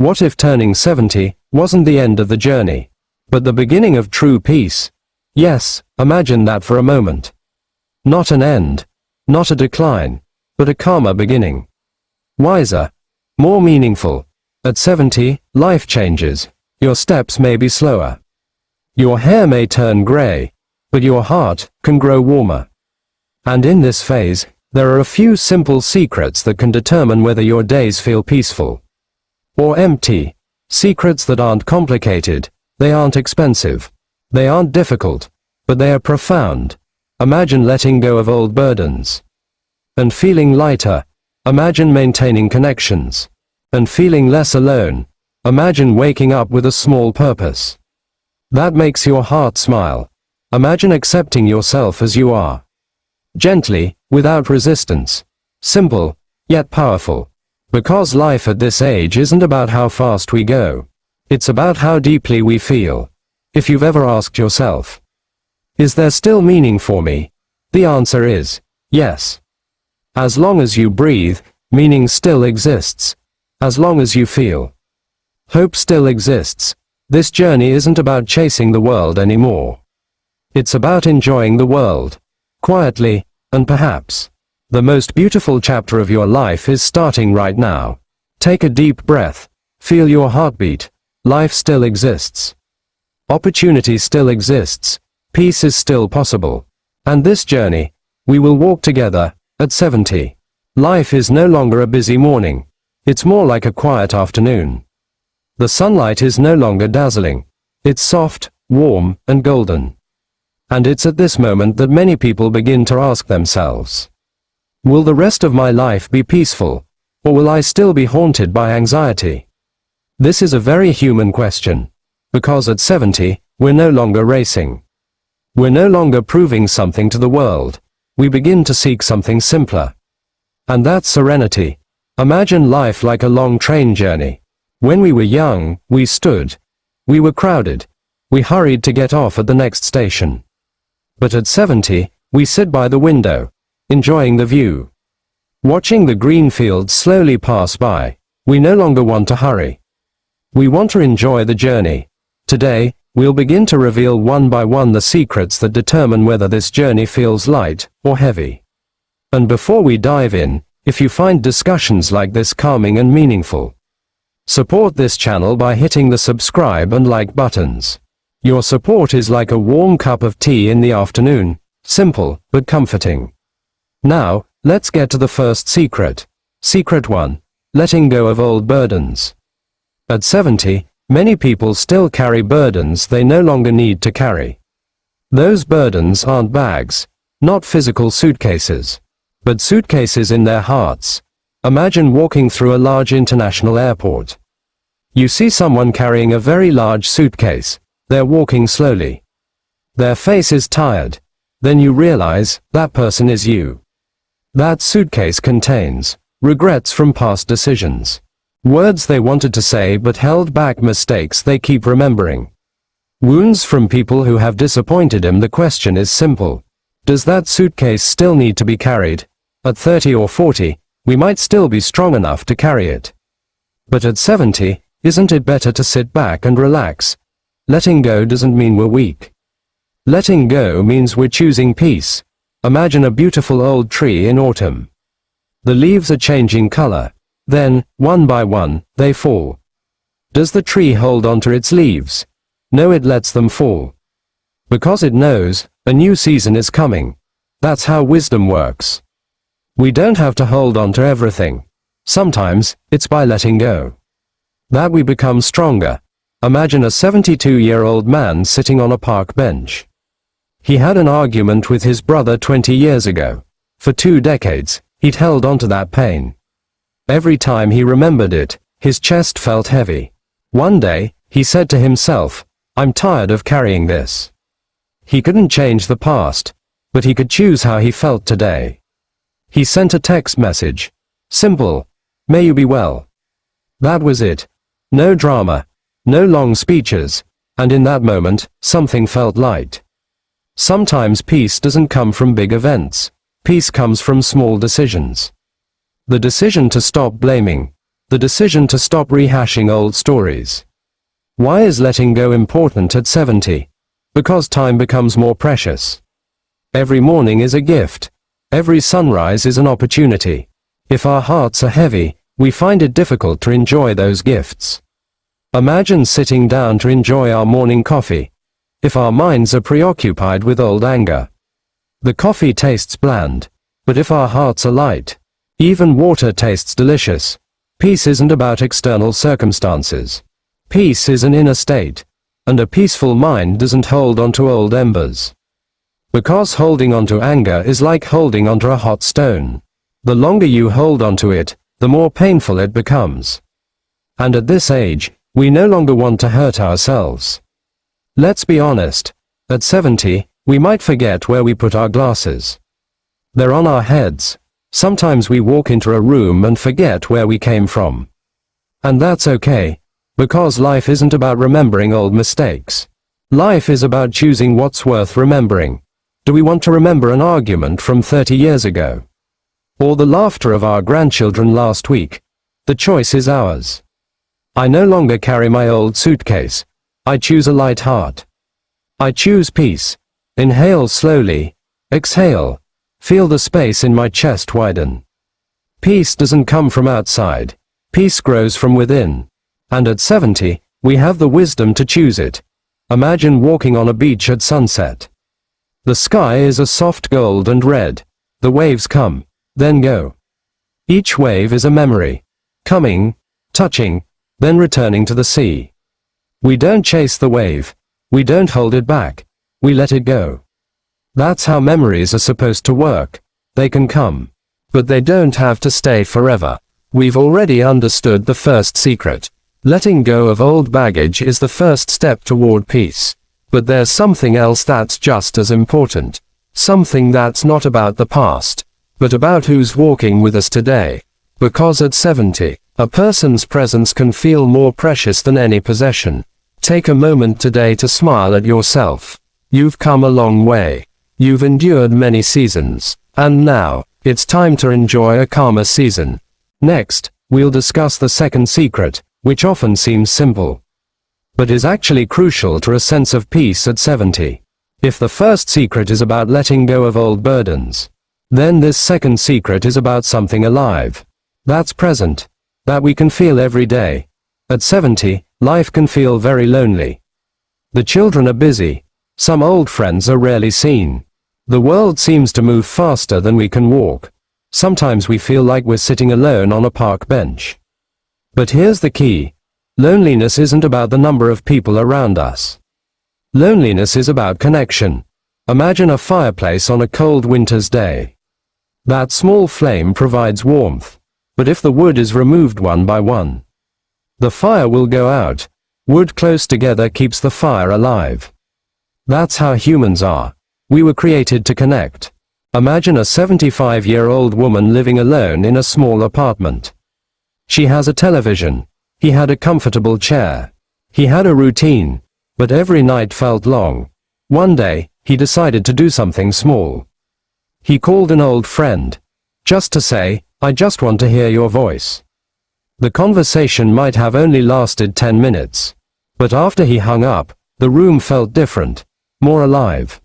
What if turning 70 wasn't the end of the journey, but the beginning of true peace? Yes, imagine that for a moment. Not an end, not a decline, but a calmer beginning. Wiser, more meaningful. At 70, life changes. Your steps may be slower. Your hair may turn gray, but your heart can grow warmer. And in this phase, there are a few simple secrets that can determine whether your days feel peaceful or empty. Secrets that aren't complicated, they aren't expensive, they aren't difficult, but they are profound. Imagine letting go of old burdens and feeling lighter. Imagine maintaining connections and feeling less alone. Imagine waking up with a small purpose that makes your heart smile. Imagine accepting yourself as you are, gently, without resistance. Simple, yet powerful. Because life at this age isn't about how fast we go. It's about how deeply we feel. If you've ever asked yourself, is there still meaning for me? The answer is yes. As long as you breathe, meaning still exists. As long as you feel, hope still exists. This journey isn't about chasing the world anymore. It's about enjoying the world, quietly, and perhaps the most beautiful chapter of your life is starting right now. Take a deep breath. Feel your heartbeat. Life still exists. Opportunity still exists. Peace is still possible. And this journey, we will walk together, at 70. Life is no longer a busy morning. It's more like a quiet afternoon. The sunlight is no longer dazzling. It's soft, warm, and golden. And it's at this moment that many people begin to ask themselves, will the rest of my life be peaceful, or will I still be haunted by anxiety? This is a very human question, because at 70, we're no longer racing. We're no longer proving something to the world. We begin to seek something simpler. And that's serenity. Imagine life like a long train journey. When we were young, we stood. We were crowded. We hurried to get off at the next station. But at 70, we sit by the window, enjoying the view, watching the green fields slowly pass by. We no longer want to hurry. We want to enjoy the journey. Today, we'll begin to reveal one by one the secrets that determine whether this journey feels light or heavy. And before we dive in, if you find discussions like this calming and meaningful, support this channel by hitting the subscribe and like buttons. Your support is like a warm cup of tea in the afternoon, simple but comforting. Now, let's get to the first secret. Secret 1. Letting go of old burdens. At 70, many people still carry burdens they no longer need to carry. Those burdens aren't bags, not physical suitcases, but suitcases in their hearts. Imagine walking through a large international airport. You see someone carrying a very large suitcase. They're walking slowly. Their face is tired. Then you realize that person is you. That suitcase contains regrets from past decisions, words they wanted to say but held back, mistakes they keep remembering, wounds from people who have disappointed him. The question is simple. Does that suitcase still need to be carried? At 30 or 40, we might still be strong enough to carry it. But at 70, isn't it better to sit back and relax? Letting go doesn't mean we're weak. Letting go means we're choosing peace. Imagine a beautiful old tree in autumn. The leaves are changing color. Then, one by one, they fall. Does the tree hold on to its leaves? No, it lets them fall. Because it knows a new season is coming. That's how wisdom works. We don't have to hold on to everything. Sometimes, it's by letting go that we become stronger. Imagine a 72-year-old man sitting on a park bench. He had an argument with his brother 20 years ago. For 2 decades, he'd held on to that pain. Every time he remembered it, his chest felt heavy. One day, he said to himself, I'm tired of carrying this. He couldn't change the past, but he could choose how he felt today. He sent a text message. Simple. May you be well. That was it. No drama. No long speeches. And in that moment, something felt light. Sometimes peace doesn't come from big events. Peace comes from small decisions. The decision to stop blaming. The decision to stop rehashing old stories. Why is letting go important at 70? Because time becomes more precious. Every morning is a gift. Every sunrise is an opportunity. If our hearts are heavy, we find it difficult to enjoy those gifts. Imagine sitting down to enjoy our morning coffee. If our minds are preoccupied with old anger, the coffee tastes bland. But if our hearts are light, even water tastes delicious. Peace isn't about external circumstances. Peace is an inner state, and a peaceful mind doesn't hold onto old embers. Because holding onto anger is like holding onto a hot stone. The longer you hold onto it, the more painful it becomes. And at this age, we no longer want to hurt ourselves. Let's be honest, at 70, we might forget where we put our glasses. They're on our heads. Sometimes we walk into a room and forget where we came from. And that's okay, because life isn't about remembering old mistakes. Life is about choosing what's worth remembering. Do we want to remember an argument from 30 years ago? Or the laughter of our grandchildren last week? The choice is ours. I no longer carry my old suitcase. I choose a light heart. I choose peace. Inhale slowly. Exhale. Feel the space in my chest widen. Peace doesn't come from outside. Peace grows from within. And at 70, we have the wisdom to choose it. Imagine walking on a beach at sunset. The sky is a soft gold and red. The waves come, then go. Each wave is a memory. Coming, touching, then returning to the sea. We don't chase the wave. We don't hold it back. We let it go. That's how memories are supposed to work. They can come, but they don't have to stay forever. We've already understood the first secret. Letting go of old baggage is the first step toward peace. But there's something else that's just as important. Something that's not about the past, but about who's walking with us today. Because at 70, a person's presence can feel more precious than any possession. Take a moment today to smile at yourself. You've come a long way. You've endured many seasons, and now, it's time to enjoy a calmer season. Next, we'll discuss the second secret, which often seems simple, but is actually crucial to a sense of peace at 70. If the first secret is about letting go of old burdens, then this second secret is about something alive. That's present, that we can feel every day. At 70, life can feel very lonely. The children are busy. Some old friends are rarely seen. The world seems to move faster than we can walk. Sometimes we feel like we're sitting alone on a park bench. But here's the key. Loneliness isn't about the number of people around us. Loneliness is about connection. Imagine a fireplace on a cold winter's day. That small flame provides warmth. But if the wood is removed one by one, the fire will go out. Wood close together keeps the fire alive. That's how humans are. We were created to connect. Imagine a 75-year-old woman living alone in a small apartment. She has a television. He had a comfortable chair. He had a routine, but every night felt long. One day, he decided to do something small. He called an old friend, just to say, "I just want to hear your voice." The conversation might have only lasted 10 minutes. But after he hung up, the room felt different, more alive,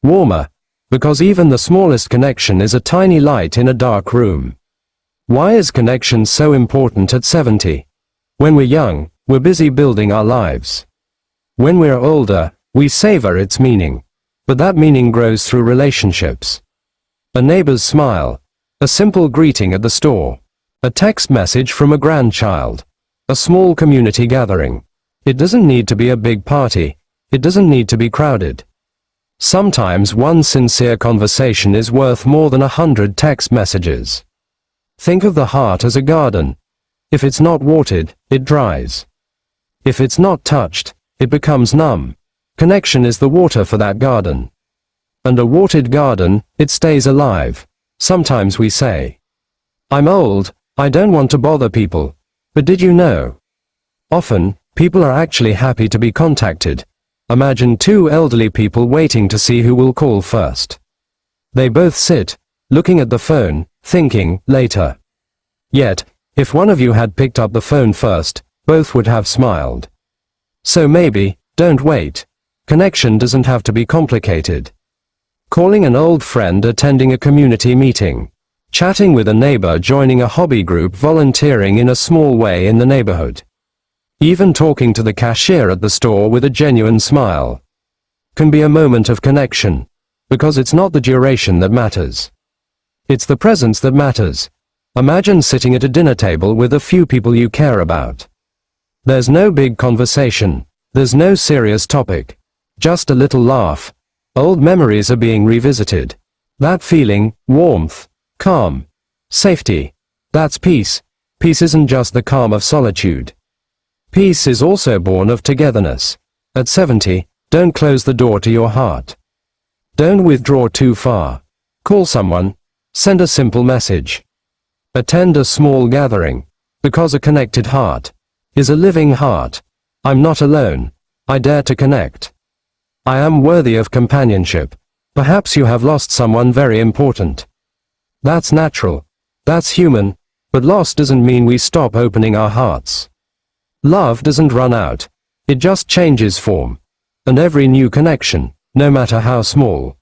warmer, because even the smallest connection is a tiny light in a dark room. Why is connection so important at 70? When we're young, we're busy building our lives. When we're older, we savor its meaning. But that meaning grows through relationships. A neighbor's smile, a simple greeting at the store, a text message from a grandchild, a small community gathering. It doesn't need to be a big party. It doesn't need to be crowded. Sometimes one sincere conversation is worth more than 100 text messages. Think of the heart as a garden. If it's not watered, it dries. If it's not touched, it becomes numb. Connection is the water for that garden. And a watered garden, it stays alive. Sometimes we say, "I'm old, I don't want to bother people." But did you know? Often, people are actually happy to be contacted. Imagine two elderly people waiting to see who will call first. They both sit, looking at the phone, thinking, later. Yet, If one of you had picked up the phone first, both would have smiled. So maybe, don't wait. Connection doesn't have to be complicated. Calling an old friend, attending a community meeting, chatting with a neighbor, joining a hobby group, volunteering in a small way in the neighborhood. Even talking to the cashier at the store with a genuine smile can be a moment of connection, because it's not the duration that matters. It's the presence that matters. Imagine sitting at a dinner table with a few people you care about. There's no big conversation, there's no serious topic, just a little laugh. Old memories are being revisited. That feeling, warmth, calm, safety, that's peace. Peace isn't just the calm of solitude. Peace is also born of togetherness. At 70, don't close the door to your heart. Don't withdraw too far. Call someone. Send a simple message. Attend a small gathering. Because a connected heart is a living heart. I'm not alone. I dare to connect. I am worthy of companionship. Perhaps you have lost someone very important. That's natural. That's human. But loss doesn't mean we stop opening our hearts. Love doesn't run out. It just changes form. And every new connection, no matter how small,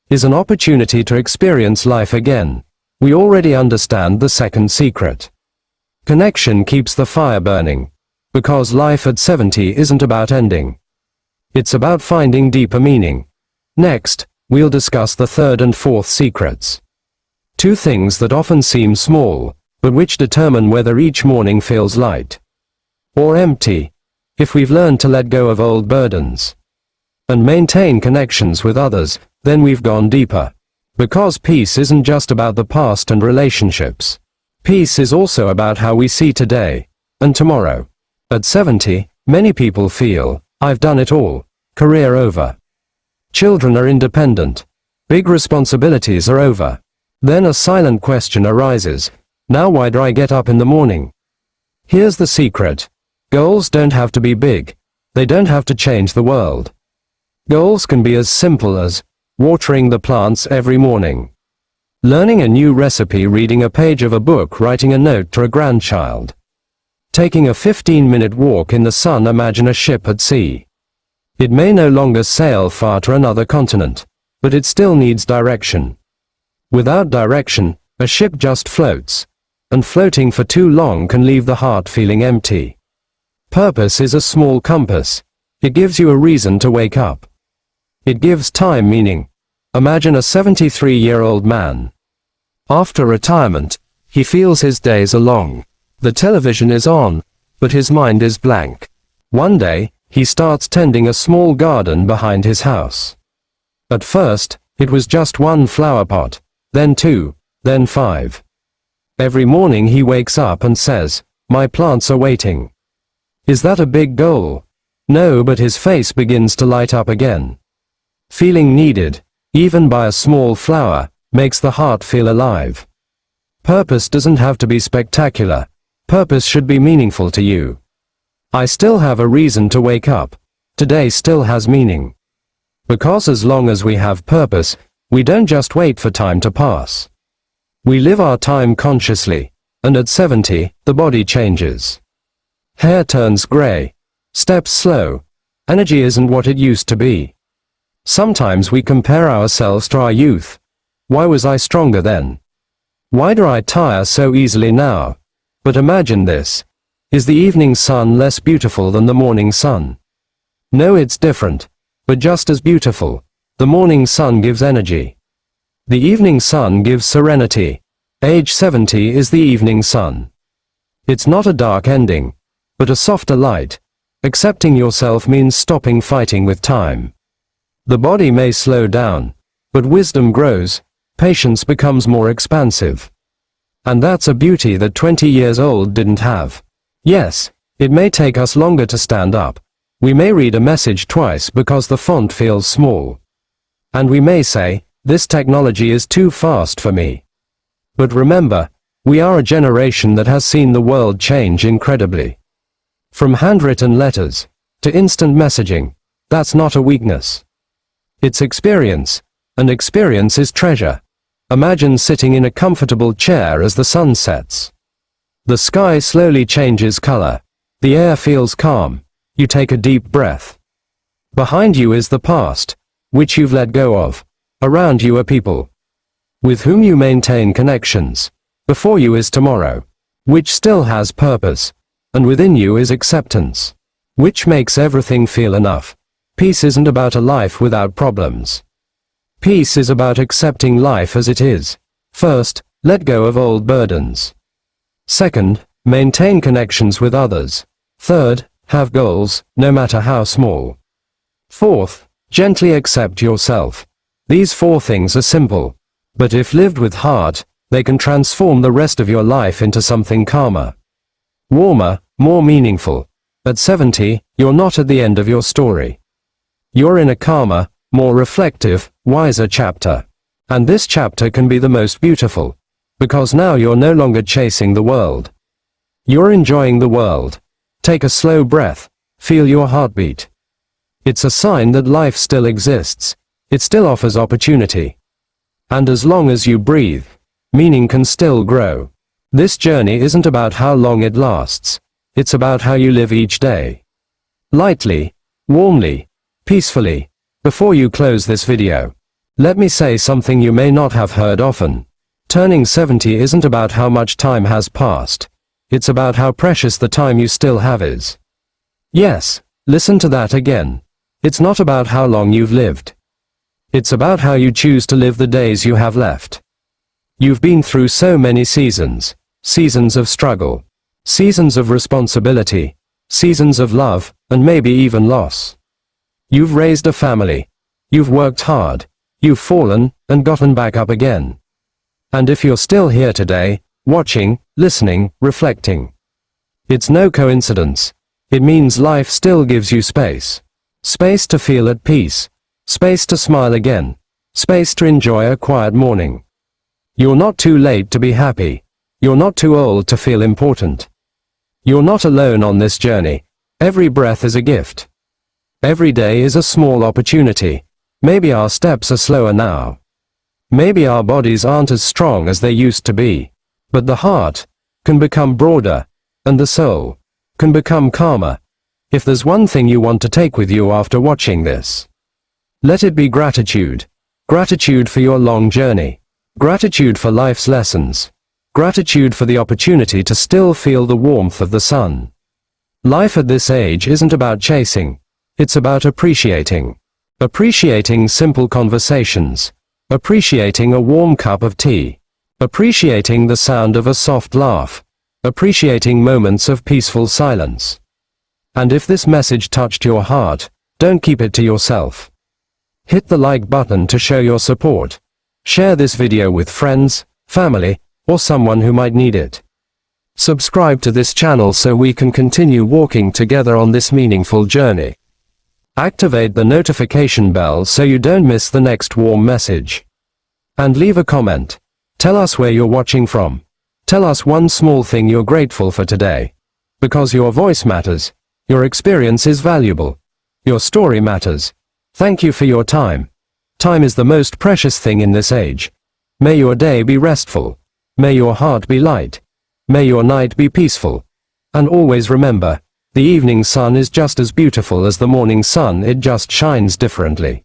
is an opportunity to experience life again. We already understand the second secret. Connection keeps the fire burning. Because life at 70 isn't about ending. It's about finding deeper meaning. Next, we'll discuss the third and fourth secrets. Two things that often seem small, but which determine whether each morning feels light or empty. If we've learned to let go of old burdens and maintain connections with others, then we've gone deeper. Because peace isn't just about the past and relationships. Peace is also about how we see today and tomorrow. At 70, many people feel, I've done it all. Career over. Children are independent. Big responsibilities are over. Then a silent question arises. Now why do I get up in the morning? Here's the secret. Goals don't have to be big. They don't have to change the world. Goals can be as simple as watering the plants every morning, learning a new recipe, reading a page of a book, writing a note to a grandchild, taking a 15-minute walk in the sun. Imagine a ship at sea. It may no longer sail far to another continent, but it still needs direction. Without direction, a ship just floats, and floating for too long can leave the heart feeling empty. Purpose is a small compass. It gives you a reason to wake up. It gives time meaning. Imagine a 73-year-old man. After retirement, he feels his days are long. The television is on, but his mind is blank. One day, he starts tending a small garden behind his house. At first, it was just one flower pot, then 2, then 5. Every morning he wakes up and says, "My plants are waiting." Is that a big goal? No, but his face begins to light up again. Feeling needed, even by a small flower, makes the heart feel alive. Purpose doesn't have to be spectacular. Purpose should be meaningful to you. I still have a reason to wake up. Today still has meaning. Because as long as we have purpose, we don't just wait for time to pass. We live our time consciously, and at 70, the body changes. Hair turns gray. Steps slow. Energy isn't what it used to be. Sometimes we compare ourselves to our youth. Why was I stronger then? Why do I tire so easily now? But imagine this. Is the evening sun less beautiful than the morning sun? No, it's different, but just as beautiful. The morning sun gives energy. The evening sun gives serenity. Age 70 is the evening sun. It's not a dark ending, but a softer light. Accepting yourself means stopping fighting with time. The body may slow down, but wisdom grows, patience becomes more expansive. And that's a beauty that 20 years old didn't have. Yes, it may take us longer to stand up. We may read a message twice because the font feels small. And we may say, this technology is too fast for me. But remember, we are a generation that has seen the world change incredibly. From handwritten letters to instant messaging, that's not a weakness. It's experience, and experience is treasure. Imagine sitting in a comfortable chair as the sun sets. The sky slowly changes color. The air feels calm. You take a deep breath. Behind you is the past, which you've let go of. Around you are people with whom you maintain connections. Before you is tomorrow, which still has purpose. And within you is acceptance, which makes everything feel enough. Peace isn't about a life without problems. Peace is about accepting life as it is. First, let go of old burdens. Second, maintain connections with others. Third, have goals, no matter how small. Fourth, gently accept yourself. These 4 things are simple, but if lived with heart, they can transform the rest of your life into something calmer, warmer, more meaningful. At 70, you're not at the end of your story. You're in a calmer, more reflective, wiser chapter. And this chapter can be the most beautiful, because now you're no longer chasing the world. You're enjoying the world. Take a slow breath, feel your heartbeat. It's a sign that life still exists. It still offers opportunity. And as long as you breathe, meaning can still grow. This journey isn't about how long it lasts. It's about how you live each day. Lightly, warmly, peacefully. Before you close this video, let me say something you may not have heard often. Turning 70 isn't about how much time has passed. It's about how precious the time you still have is. Yes, listen to that again. It's not about how long you've lived. It's about how you choose to live the days you have left. You've been through so many seasons. Seasons of struggle. Seasons of responsibility. Seasons of love, and maybe even loss. You've raised a family. You've worked hard. You've fallen, and gotten back up again. And if you're still here today, watching, listening, reflecting, it's no coincidence. It means life still gives you space. Space to feel at peace. Space to smile again. Space to enjoy a quiet morning. You're not too late to be happy. You're not too old to feel important. You're not alone on this journey. Every breath is a gift. Every day is a small opportunity. Maybe our steps are slower now. Maybe our bodies aren't as strong as they used to be. But the heart can become broader, and the soul can become calmer. If there's one thing you want to take with you after watching this, let it be gratitude. Gratitude for your long journey. Gratitude for life's lessons. Gratitude for the opportunity to still feel the warmth of the sun. Life at this age isn't about chasing. It's about appreciating. Appreciating simple conversations. Appreciating a warm cup of tea. Appreciating the sound of a soft laugh. Appreciating moments of peaceful silence. And if this message touched your heart, don't keep it to yourself. Hit the like button to show your support. Share this video with friends, family, or someone who might need it. Subscribe to this channel so we can continue walking together on this meaningful journey. Activate the notification bell so you don't miss the next warm message. And leave a comment. Tell us where you're watching from. Tell us one small thing you're grateful for today. Because your voice matters. Your experience is valuable. Your story matters. Thank you for your time. Time is the most precious thing in this age. May your day be restful. May your heart be light. May your night be peaceful. And always remember, the evening sun is just as beautiful as the morning sun, it just shines differently.